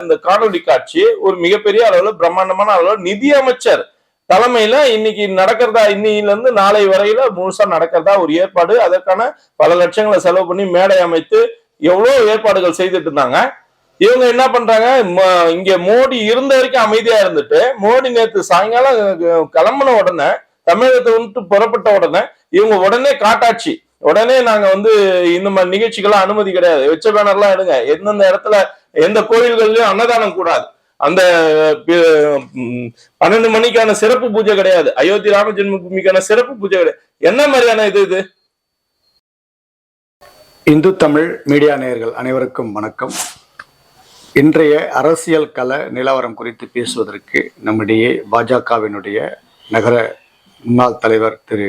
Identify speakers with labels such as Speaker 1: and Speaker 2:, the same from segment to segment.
Speaker 1: இந்த காணொலி காட்சி ஒரு மிகப்பெரிய அளவுல பிரம்மாண்டமான அளவுல நிதி அமைச்சர் தலைமையில இன்னைக்கு நடக்கிறதா, இன்னையில இருந்து நாளை வரையில முழுசா நடக்கிறதா ஒரு ஏற்பாடு. அதற்கான பல லட்சங்களை செலவு பண்ணி மேடை அமைத்து எவ்வளவு ஏற்பாடுகள் செய்துட்டு இருந்தாங்க. இவங்க என்ன பண்றாங்க, இங்க மோடி இருந்த வரைக்கும் அமைதியா இருந்துட்டு, மோடி நேற்று சாயங்காலம் கிளம்பின உடனே, தமிழகத்தை விட்டு புறப்பட்ட உடனே இவங்க உடனே காட்டாட்சி, உடனே நாங்க இந்த மாதிரி நிகழ்ச்சிகள்லாம் அனுமதி கிடையாது, வச்ச பேனர்லாம் எடுங்க, எந்தெந்த இடத்துல எந்த கோயில்கள்லயும் அன்னதானம் கூடாது, அந்த 12 மணிக்கான சிறப்பு பூஜை கிடையாது, அயோத்தி ராம ஜென்மபூமிக்கான சிறப்பு பூஜை கிடையாது. என்ன மாதிரியான இது?
Speaker 2: இந்து தமிழ் மீடியா நேயர்கள் அனைவருக்கும் வணக்கம். இன்றைய அரசியல் கள நிலவரம் குறித்து பேசுவதற்கு நம்முடைய பாஜகவினுடைய நகர முன்னாள் தலைவர் திரு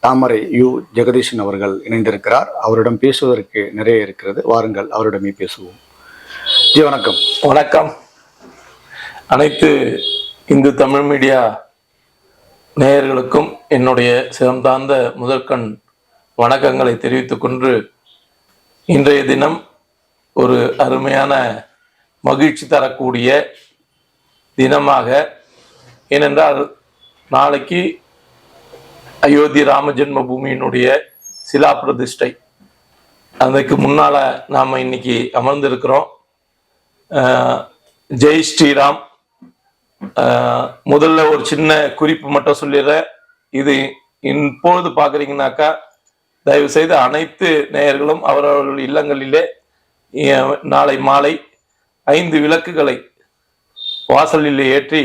Speaker 2: தாமரை யு ஜெகதீசன் அவர்கள் இணைந்திருக்கிறார். அவரிடம் பேசுவதற்கு நிறைய இருக்கிறது, வாருங்கள் அவரிடமே பேசுவோம். ஜி வணக்கம்.
Speaker 1: வணக்கம். அனைத்து இந்து தமிழ் மீடியா நேயர்களுக்கும் என்னுடைய சிரம் தாழ்ந்த முதற்கண் வணக்கங்களை தெரிவித்துக் கொண்டு, இன்றைய தினம் ஒரு அருமையான மகிழ்ச்சி தரக்கூடிய தினமாக, ஏனென்றால் நாளைக்கு அயோத்தி ராம ஜென்மபூமியினுடைய சிலா பிரதிஷ்டை. அதுக்கு முன்னால நாம இன்னைக்கு அமர்ந்திருக்கிறோம். ஜெய் ஸ்ரீராம். முதல்ல ஒரு சின்ன குறிப்பு மட்டும் சொல்லிடுறேன். இது இப்பொழுது பாக்குறீங்கன்னாக்கா, தயவு செய்து அனைத்து நேயர்களும் அவரவர்கள் இல்லங்களிலே நாளை மாலை 5 விளக்குகளை வாசலில் ஏற்றி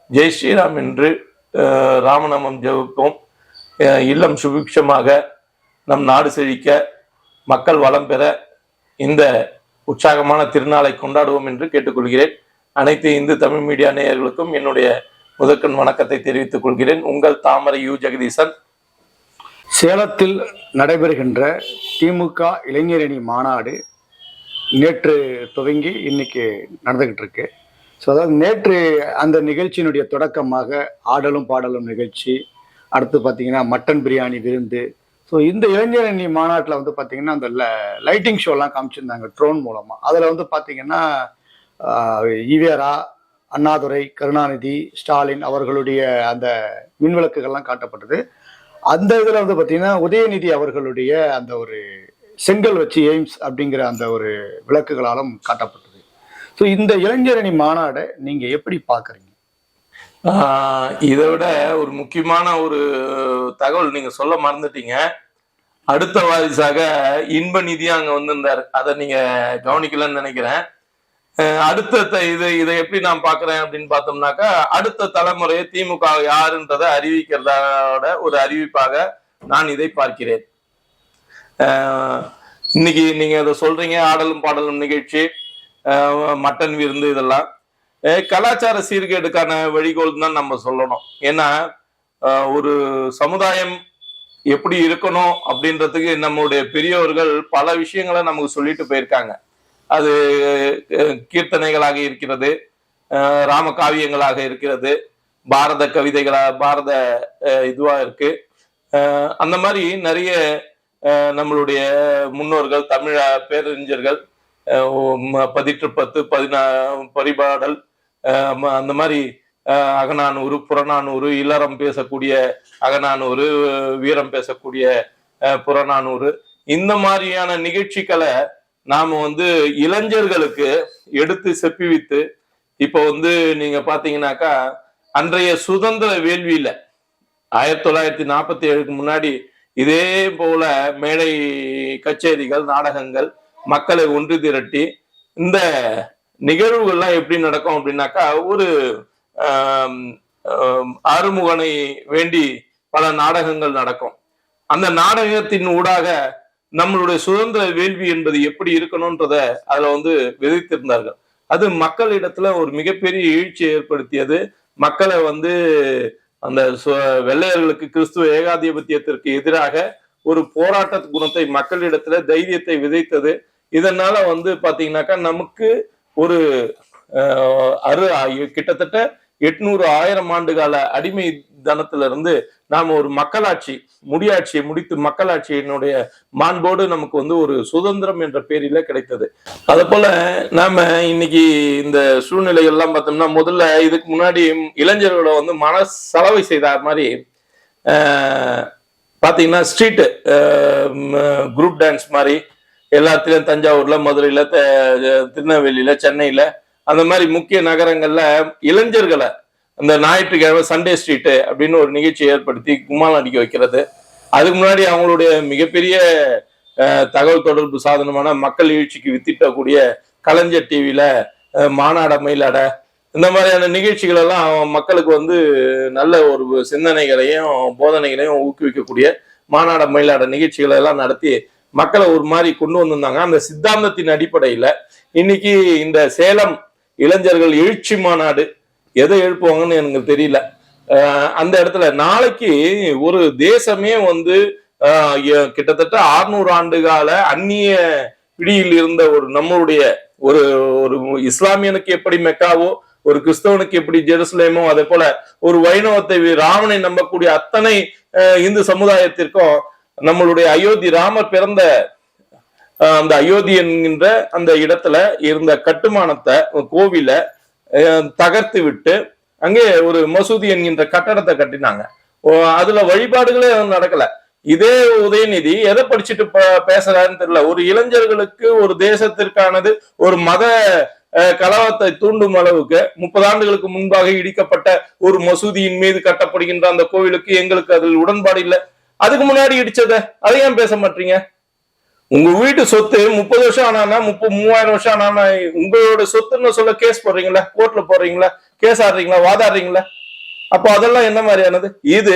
Speaker 1: ஜெய் ஸ்ரீராம் என்று ராமநாமம் ஜெபிப்போம். இல்லம் சுபிக்ஷமாக, நம் நாடு செழிக்க, மக்கள் வளம் பெற இந்த உற்சாகமான திருநாளை கொண்டாடுவோம் என்று கேட்டுக்கொள்கிறேன். அனைத்து இந்து தமிழ் மீடியா நேயர்களுக்கும் என்னுடைய முதற்கண் வணக்கத்தை தெரிவித்துக் கொள்கிறேன். உங்கள் தாமரை யு ஜெகதீசன்.
Speaker 2: சேலத்தில் நடைபெறுகின்ற திமுக இளைஞரணி மாநாடு நேற்று துவங்கி இன்னைக்கு நடந்துகிட்டு இருக்கு. ஸோ அதாவது நேற்று அந்த நிகழ்ச்சியினுடைய தொடக்கமாக ஆடலும் பாடலும் நிகழ்ச்சி, அடுத்து பார்த்தீங்கன்னா மட்டன் பிரியாணி விருந்து. ஸோ இந்த இளைஞரணி மாநாட்டில் பார்த்தீங்கன்னா அந்த லைட்டிங் ஷோலாம் காமிச்சிருந்தாங்க ட்ரோன் மூலமாக. அதில் பார்த்தீங்கன்னா ஈவேரா, அண்ணாதுரை, கருணாநிதி, ஸ்டாலின் அவர்களுடைய அந்த மின்விளக்குகள்லாம் காட்டப்பட்டது. அந்த இதில் பார்த்தீங்கன்னா உதயநிதி அவர்களுடைய அந்த ஒரு செங்கல் வச்சு எய்ம்ஸ் அப்படிங்கிற அந்த ஒரு விளக்குகளாலும் காட்டப்பட்டது. ஸோ இந்த இளைஞரணி மாநாடை நீங்க எப்படி பாக்குறீங்க?
Speaker 1: இதை விட ஒரு முக்கியமான ஒரு தகவல் நீங்க சொல்ல மறந்துட்டீங்க. அடுத்த வாரிசாக இன்ப நிதியா அங்க வந்திருந்தாரு. அதை நீங்க கவனிக்கலன்னு நினைக்கிறேன். அடுத்த இதை எப்படி நான் பாக்குறேன் அப்படின்னு பார்த்தோம்னாக்கா, அடுத்த தலைமுறையை திமுக யாருன்றதை அறிவிக்கிறதோட ஒரு அறிவிப்பாக நான் இதை பார்க்கிறேன். இன்னைக்கு நீங்க இதை சொல்றீங்க, ஆடலும் பாடலும் நிகழ்ச்சி, மட்டன் விருந்து, இதெல்லாம் கலாச்சார சீர்கேடுக்கான வழிகோல் தான் நம்ம சொல்லணும். ஏன்னா ஒரு சமுதாயம் எப்படி இருக்கணும் அப்படின்றதுக்கு நம்மளுடைய பெரியவர்கள் பல விஷயங்களை நமக்கு சொல்லிட்டு போயிருக்காங்க. அது கீர்த்தனைகளாக இருக்கிறது, ராம காவியங்களாக இருக்கிறது, பாரத பாரத இதுவா இருக்கு. அந்த மாதிரி நிறைய நம்மளுடைய முன்னோர்கள், தமிழ பேரறிஞர்கள், 1810 பரிபாடல், அந்த மாதிரி அகநானூறு, புறநானூறு, இல்லறம் பேசக்கூடிய அகநானூறு, வீரம் பேசக்கூடிய புறநானூறு, இந்த மாதிரியான நிகழ்ச்சிகளை நாம இளைஞர்களுக்கு எடுத்து செப்பிவித்து, இப்போ நீங்க பாத்தீங்கன்னாக்கா, அன்றைய சுதந்திர வேள்வியில 1947க்கு முன்னாடி இதே போல மேடை கச்சேரிகள், நாடகங்கள், மக்களை ஒன்று திரட்டி இந்த நிகழ்வுகள்லாம் எப்படி நடக்கும் அப்படின்னாக்கா, ஒரு ஆறுமுகனை வேண்டி பல நாடகங்கள் நடக்கும். அந்த நாடகத்தின் ஊடாக நம்மளுடைய சுதந்திர வேள்வி என்பது எப்படி இருக்கணும்ன்றத அதுல விதைத்திருந்தார்கள். அது மக்களிடத்துல ஒரு மிகப்பெரிய எழுச்சியை ஏற்படுத்தியது. மக்களை அந்த வெள்ளையர்களுக்கு, கிறிஸ்துவ ஏகாதிபத்தியத்திற்கு எதிராக ஒரு போராட்ட குணத்தை மக்களிடத்துல, தைரியத்தை விதைத்தது. இதனால பாத்தீங்கன்னாக்கா, நமக்கு ஒரு கிட்டத்தட்ட 800-1000 ஆண்டு கால அடிமை தனத்திலிருந்து நாம ஒரு மக்களாட்சி முடியாட்சியை முடித்து மக்களாட்சியினுடைய மாண்போடு நமக்கு வந்து ஒரு சுதந்திரம் என்ற பேரில கிடைத்தது. அது போல நாம இன்னைக்கு இந்த சூழ்நிலைகள்லாம் பார்த்தோம்னா, முதல்ல இதுக்கு முன்னாடி இளைஞர்களை வந்து மன சலவை செய்தார் மாதிரி பாத்தீங்கன்னா ஸ்ட்ரீட் குரூப் டான்ஸ் மாதிரி எல்லாத்துலயும் தஞ்சாவூர்ல, மதுரையில, திருநெல்வேலியில, சென்னையில அந்த மாதிரி முக்கிய நகரங்கள்ல இளைஞர்களை அந்த ஞாயிற்றுக்கிழமை சண்டே ஸ்ட்ரீட் அப்படின்னு ஒரு நிகழ்ச்சி ஏற்படுத்தி கும்மாளம் அடிக்க வைக்கிறது. அதுக்கு முன்னாடி அவங்களுடைய மிகப்பெரிய தகவல் தொடர்பு சாதனமான மக்கள் எழுச்சிக்கு வித்திட்டக்கூடிய கலைஞர் டிவியில மாநாட மயிலாட இந்த மாதிரியான நிகழ்ச்சிகள் எல்லாம் மக்களுக்கு வந்து நல்ல ஒரு சிந்தனைகளையும் போதனைகளையும் ஊக்குவிக்கக்கூடிய மாநாட மயிலாட நிகழ்ச்சிகளை எல்லாம் நடத்தி மக்களை ஒரு மாதிரி கொண்டு வந்திருந்தாங்க. அந்த சித்தாந்தத்தின் அடிப்படையில இன்னைக்கு இந்த சேலம் இளைஞர்கள் எழுச்சி மாநாடு எதை எழுப்புவாங்கன்னு எனக்கு தெரியல. அந்த இடத்துல நாளைக்கு ஒரு தேசமே வந்து கிட்டத்தட்ட 600 ஆண்டு கால அந்நிய பிடியில் இருந்த ஒரு நம்மளுடைய ஒரு ஒரு இஸ்லாமியனுக்கு எப்படி மெக்காவோ, ஒரு கிறிஸ்தவனுக்கு எப்படி ஜெருசலேமோ, அதே போல ஒரு வைணவத்தை ராமனை நம்பக்கூடிய அத்தனை இந்து சமுதாயத்திற்கும் நம்மளுடைய அயோத்தி ராமர் பிறந்த அந்த அயோத்தி என்கின்ற அந்த இடத்துல இருந்த கட்டுமானத்தை கோவில தகர்த்து விட்டு அங்கே ஒரு மசூதி என்கின்ற கட்டடத்தை கட்டினாங்க. அதுல வழிபாடுகளே நடக்கல. இதே உதயநிதி எதை படிச்சுட்டு பேசுறாருன்னு தெரியல. ஒரு இளைஞர்களுக்கு ஒரு தேசத்திற்கானது ஒரு மத கலவரத்தை தூண்டும் அளவுக்கு 30 ஆண்டுகளுக்கு முன்பாக இடிக்கப்பட்ட ஒரு மசூதியின் மீது கட்டப்படுகின்ற அந்த கோவிலுக்கு எங்களுக்கு அதில் உடன்பாடு இல்லை. அதுக்கு முன்னாடி இடிச்சத அதை ஏன் பேச மாட்டீங்க? உங்க வீட்டு சொத்து 30 வருஷம் ஆனா 30,000 வருஷம் ஆனா உங்களோட சொத்துன்னு சொல்ல கேஸ் போடுறீங்களா? கோர்ட்ல போடுறீங்களா? கேஸ் ஆடுறீங்களா? வாதாடுறீங்களா? அப்போ அதெல்லாம் என்ன மாதிரியானது? இது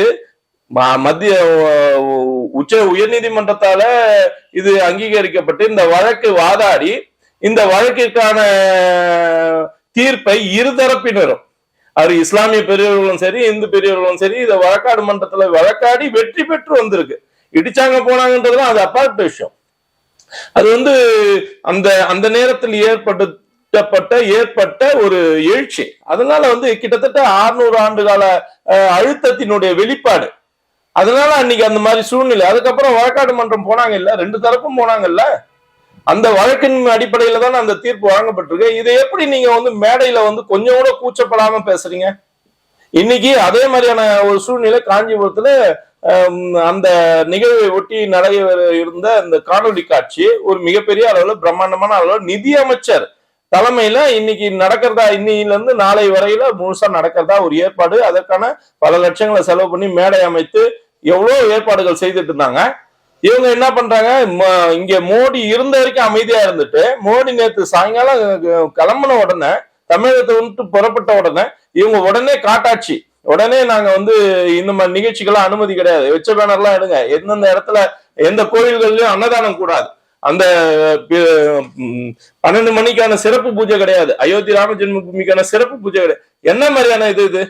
Speaker 1: மத்திய உயர்நீதிமன்றத்தால இது அங்கீகரிக்கப்பட்டு இந்த வழக்கு வாதாடி இந்த வழக்கிற்கான தீர்ப்பை இருதரப்பினரும், அது இஸ்லாமிய பெரியவர்களும் சரி, இந்து பெரியவர்களும் சரி, இதை வழக்காடு மன்றத்துல வழக்காடி வெற்றி பெற்று வந்திருக்கு. இடிச்சாங்க போனாங்கன்றதுலாம் அது அப்பாற்பட்ட விஷயம். அது வந்து அந்த அந்த நேரத்தில் ஏற்பட்ட ஒரு எழுச்சி. அதனால வந்து கிட்டத்தட்ட 600 ஆண்டு கால அழுத்தத்தினுடைய வெளிப்பாடு. அதனால அன்னைக்கு அந்த மாதிரி சூழ்நிலை. அதுக்கப்புறம் வழக்காடு மன்றம் போனாங்க இல்ல, 2 தரப்பும் போனாங்கல்ல. அந்த வழக்கின் அடிப்படையில தான் அந்த தீர்ப்பு வழங்கப்பட்டிருக்கு. இதை எப்படி நீங்க வந்து மேடையில வந்து கொஞ்சம் கூட கூச்சப்படாம பேசுறீங்க? இன்னைக்கு அதே மாதிரியான ஒரு சூழ்நிலை காஞ்சிபுரத்துல அந்த நிகழ்வை ஒட்டி நடைபெற இருந்த அந்த காணொலி காட்சி ஒரு மிகப்பெரிய அளவுல பிரம்மாண்டமான அளவுல நிதி அமைச்சர் தலைமையில இன்னைக்கு நடக்கிறதா, இன்னையில இருந்து நாளை வரையில முழுசா நடக்கிறதா ஒரு ஏற்பாடு. அதற்கான பல லட்சங்களை செலவு பண்ணி மேடை அமைத்து எவ்வளவு ஏற்பாடுகள் செய்துட்டு இருந்தாங்க. இவங்க என்ன பண்றாங்க, இங்க மோடி இருந்த வரைக்கும் அமைதியா இருந்துட்டு, மோடி நேற்று சாயங்காலம் கிளம்பின உடனே, தமிழகத்தை விட்டு புறப்பட்ட உடனே இவங்க உடனே காட்டாட்சி, உடனே நாங்க வந்து இந்த மாதிரி நிகழ்ச்சிகள்லாம் அனுமதி கிடையாது, வெச்ச பேனர்லாம் எடுங்க, எந்தெந்த இடத்துல எந்த கோயில்கள்லயும் அன்னதானம் கூடாது, அந்த 12 மணிக்கான சிறப்பு பூஜை கிடையாது, அயோத்தி ராம ஜென்மபூமிக்கான சிறப்பு பூஜை கிடையாது. என்ன மாதிரியான இது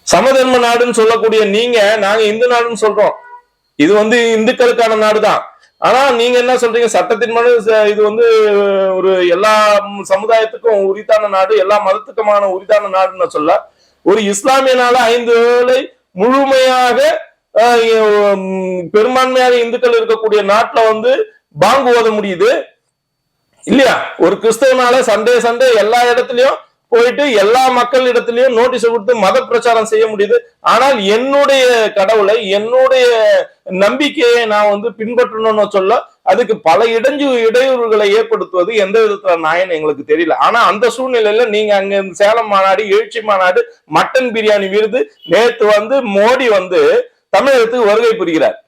Speaker 1: சமதர்ம நாடுன்னு சொல்லக்கூடிய நீங்க, நாங்க இந்து நாடுன்னு சொல்றோம். இது வந்து இந்துக்களுக்கான நாடுதான். ஆனா நீங்க என்ன சொல்றீங்க, சட்டத்தின் மனு இது வந்து ஒரு எல்லா சமுதாயத்துக்கும் உரித்தான நாடு, எல்லா மதத்துக்குமான உரித்தான நாடுன்னு சொல்ல, ஒரு இஸ்லாமியனால 5 வேளை முழுமையாக பெரும்பான்மையாக இந்துக்கள் இருக்கக்கூடிய நாட்டுல வந்து பாங்கு ஓத முடியுது இல்லையா? ஒரு கிறிஸ்தவனால சண்டே எல்லா இடத்துலயும் போயிட்டு எல்லா மக்கள் இடத்துலயும் நோட்டீஸ் கொடுத்து மத பிரச்சாரம் செய்ய முடியுது. ஆனால் என்னுடைய கடவுளை, என்னுடைய நம்பிக்கையை நான் வந்து பின்பற்றணும்னு சொல்ல அதுக்கு பல இடையூறுகளை ஏற்படுத்துவது எந்த விதத்துல நாயன்னு எங்களுக்கு தெரியல. ஆனா அந்த சூழ்நிலையில நீங்க அங்க சேலம் மாநாடு, எழுச்சி மாநாடு, மட்டன் பிரியாணி விருது, நேற்று வந்து மோடி வந்து தமிழகத்துக்கு வருகை புரிகிறார்.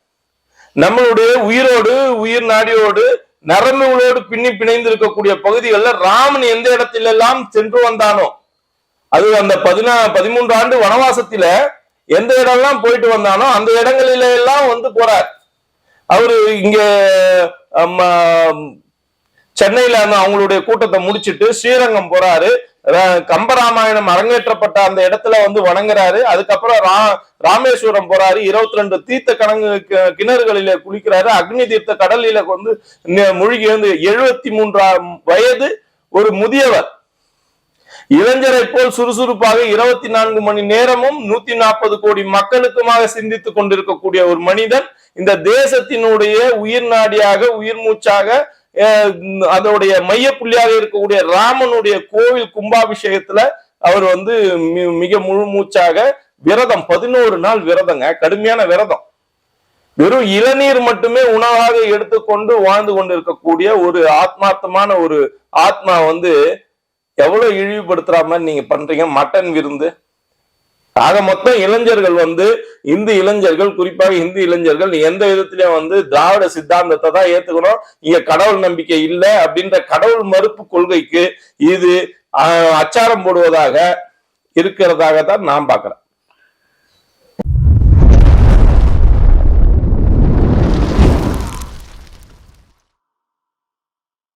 Speaker 1: நம்மளுடைய உயிரோடு, உயிர் நாடியோடு, நரம்புகளோடு பிணைந்து இருக்கக்கூடிய பகுதிகளில் ராமன் எந்த இடத்துல எல்லாம் சென்று வந்தானோ, அது அந்த 13 ஆண்டு வனவாசத்தில எந்த இடம்லாம் போயிட்டு வந்தானோ அந்த இடங்களில எல்லாம் வந்து போறார். அவரு இங்க சென்னையில அவங்களுடைய கூட்டத்தை முடிச்சிட்டு ஸ்ரீரங்கம் போறாரு, கம்பராமாயணம் அரங்கேற்றப்பட்ட அந்த இடத்துல வந்து வணங்குறாரு. அதுக்கப்புறம் ராமேஸ்வரம் போறாரு, 22 தீர்த்த கிணறுகளில குளிக்கிறாரு, அக்னி தீர்த்த கடலில வந்து மூழ்கி வந்து 73 வயது ஒரு முதியவர். இளைஞரை போல் சுறுசுறுப்பாக 24 மணி நேரமும் 140 கோடி மக்களுக்குமாக சிந்தித்துக் கொண்டிருக்கக்கூடிய ஒரு மனிதன் இந்த தேசத்தினுடைய உயிர் நாடியாக, உயிர் மூச்சாக, அதோடைய மையப்புள்ளியாக இருக்கக்கூடிய ராமனுடைய கோவில் கும்பாபிஷேகத்துல அவர் மிக முழு மூச்சாக விரதம், 11 நாள் விரதங்க, கடுமையான விரதம். வெறும் இளநீர் மட்டுமே உணவாக எடுத்துக்கொண்டு வாழ்ந்து கொண்டிருக்கக்கூடிய ஒரு ஆத்மார்த்தமான ஒரு ஆத்மா எவ்வளவு இழிவுபடுத்துற மாதிரி நீங்க பண்றீங்க. மட்டன் விருந்து. ஆக மொத்தம் இளைஞர்கள் இந்து இளைஞர்கள், குறிப்பாக இந்து இளைஞர்கள் எந்த விதத்திலயும் திராவிட சித்தாந்தத்தை தான் ஏத்துக்கணும், இங்க கடவுள் நம்பிக்கை இல்லை அப்படின்ற கடவுள் மறுப்பு கொள்கைக்கு இது அச்சாரம் போடுவதாக இருக்கிறதாக தான் நான் பாக்குறேன்.